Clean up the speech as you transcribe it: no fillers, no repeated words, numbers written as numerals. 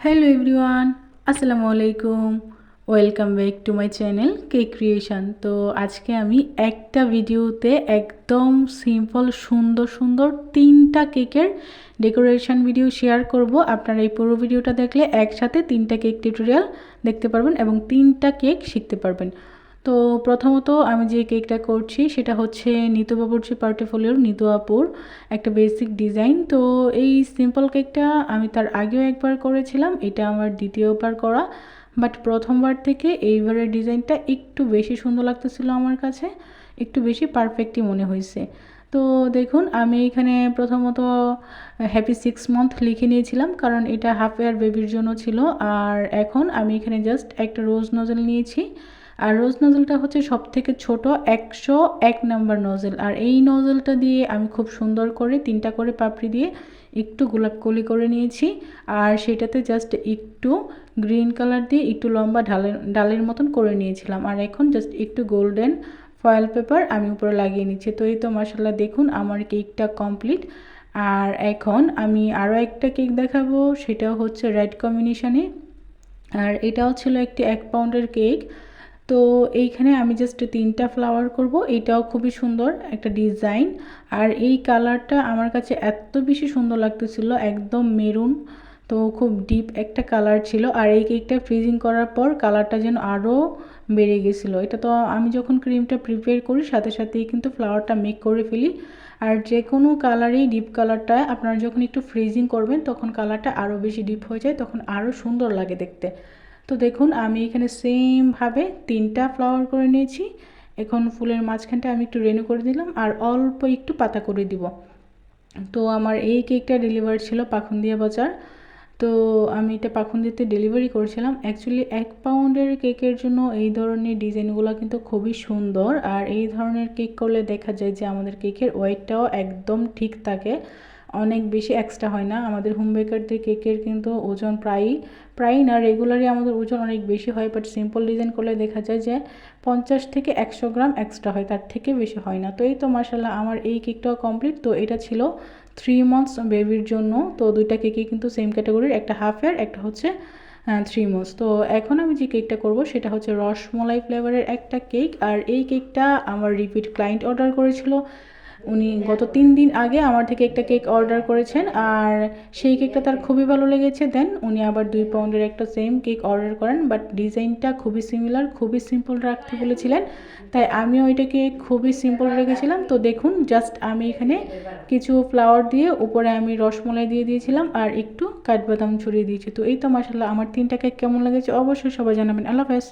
Hello everyone, আসসালামু আলাইকুম। Welcome back to my channel cake creation. তো আজকে আমি একটা ভিডিওতে একদম সিম্পল সুন্দর সুন্দর 3টা কেকের ডেকোরেশন ভিডিও শেয়ার করব। আপনারা এই পুরো ভিডিওটা দেখলে একসাথে 3টা কেক টিউটোরিয়াল দেখতে পারবেন এবং 3টা কেক শিখতে পারবেন। তো প্রথমত আমি যে কেকটা করছি সেটা হচ্ছে নিতু বাবুর্চি পার্টিফোলিওর নিতু আপুর একটা বেসিক ডিজাইন। তো এই সিম্পল কেকটা আমি তার আগেও একবার করেছিলাম, এটা আমার দ্বিতীয়বার করা। বাট প্রথমবার থেকে এইবারের ডিজাইনটা একটু বেশি সুন্দর লাগতেছিল আমার কাছে, একটু বেশি পারফেক্টই মনে হয়েছে। তো দেখুন আমি এখানে প্রথমত হ্যাপি 6 মান্থ লিখে নিয়েছিলাম, কারণ এটা হাফ ইয়ার বেবির জন্য ছিল। আর এখন আমি এখানে জাস্ট একটা রোজ নজল নিয়েছি, আর রোজ নজলটা হচ্ছে সবথেকে ছোট 101 নাম্বার নজল। আর এই নজলটা দিয়ে আমি খুব সুন্দর করে 3টা করে পাপড়ি দিয়ে একটু গোলাপ কলি করে নিয়েছি। আর সেটাতে জাস্ট একটু গ্রিন কালার দিয়ে একটু লম্বা ডালের মতন করে নিয়েছিলাম। আর এখন জাস্ট একটু গোল্ডেন ফয়েল পেপার আমি উপরে লাগিয়ে নিচ্ছি। তো এই তো মাশাআল্লাহ দেখুন আমার কেকটা কমপ্লিট। আর এখন আমি আরও একটা কেক দেখাবো, সেটা হচ্ছে রেড কম্বিনেশনে। আর এটাও ছিল একটি 1 পাউন্ডের কেক। তো এইখানে আমি জাস্ট 3টা ফ্লাওয়ার করব। এটাও খুবই সুন্দর একটা ডিজাইন। আর এই কালারটা আমার কাছে এত বেশি সুন্দর লাগতেছিল, একদম মেরুন, তো খুব ডিপ একটা কালার ছিল। আর এই কেকটা ফ্রিজিং করার পর কালারটা যেন আরও বেড়ে গেছিলো। এটা তো আমি যখন ক্রিমটা প্রিপেয়ার করি সাথে সাথেই কিন্তু ফ্লাওয়ারটা মেক করে ফেলি। আর যে কোনো কালারেই ডিপ কালারটা আপনারা যখন একটু ফ্রিজিং করবেন তখন কালারটা আরও বেশি ডিপ হয়ে যায়, তখন আরও সুন্দর লাগে দেখতে। তো দেখুন আমি এখানে সেমভাবে 3টা ফ্লাওয়ার করে নিয়েছি। এখন ফুলের মাঝখানটা আমি একটু রেনু করে দিলাম আর অল্প একটু পাতা করে দিব। তো আমার এই কেকটা ডেলিভারি ছিল পাখুন্দিয়া বাজার। তো আমি এটা পাখুন্দিতে ডেলিভারি করেছিলাম। অ্যাকচুয়ালি 1 পাউন্ডের কেকের জন্য এই ধরনের ডিজাইনগুলো কিন্তু খুবই সুন্দর। আর এই ধরনের কেক করলে দেখা যায় যে আমাদের কেকের ওয়েটটাও একদম ঠিক থাকে, অনেক বেশি এক্সট্রা হয় না। আমাদের হোম বেকারদের কেকের কিন্তু ওজন প্রায়ই না, রেগুলারই আমাদের ওজন অনেক বেশি হয়। বাট সিম্পল ডিজাইন করলে দেখা যায় যে 50 থেকে 100 গ্রাম এক্সট্রা হয়, তার থেকে বেশি হয় না। তো এই তো মাশাআল্লাহ আমার এই কেকটাও কমপ্লিট। তো এটা ছিল 3 মান্থস বেবির জন্য। তো 2টা কেকই কিন্তু সেম ক্যাটাগরির, একটা হাফ ইয়ার, একটা হচ্ছে 3 মান্থস। তো এখন আমি যে কেকটা করব সেটা হচ্ছে রসমলাই ফ্লেভারের একটা কেক। আর এই কেকটা আমার রিপিট ক্লায়েন্ট অর্ডার করেছিল। উনি গত 3 দিন আগে আমার থেকে একটা কেক অর্ডার করেছেন, আর সেই কেকটা তার খুবই ভালো লেগেছে। দেন উনি আবার 2 পাউন্ডের একটা সেম কেক অর্ডার করেন, বাট ডিজাইনটা খুবই সিমিলার, খুবই সিম্পল রাখতে বলেছিলেন, তাই আমিও এটাকে খুবই সিম্পল রেখেছিলাম। তো দেখুন জাস্ট আমি এখানে কিছু ফ্লাওয়ার দিয়ে উপরে আমি রসমলাই দিয়ে দিয়েছিলাম আর একটু কাঠবাদাম ছড়িয়ে দিয়েছি। তো এই তো মাশাআল্লাহ আমার 3টা কেক কেমন লেগেছে অবশ্যই সবাই জানাবেন। আল্লাহ হাফেজ।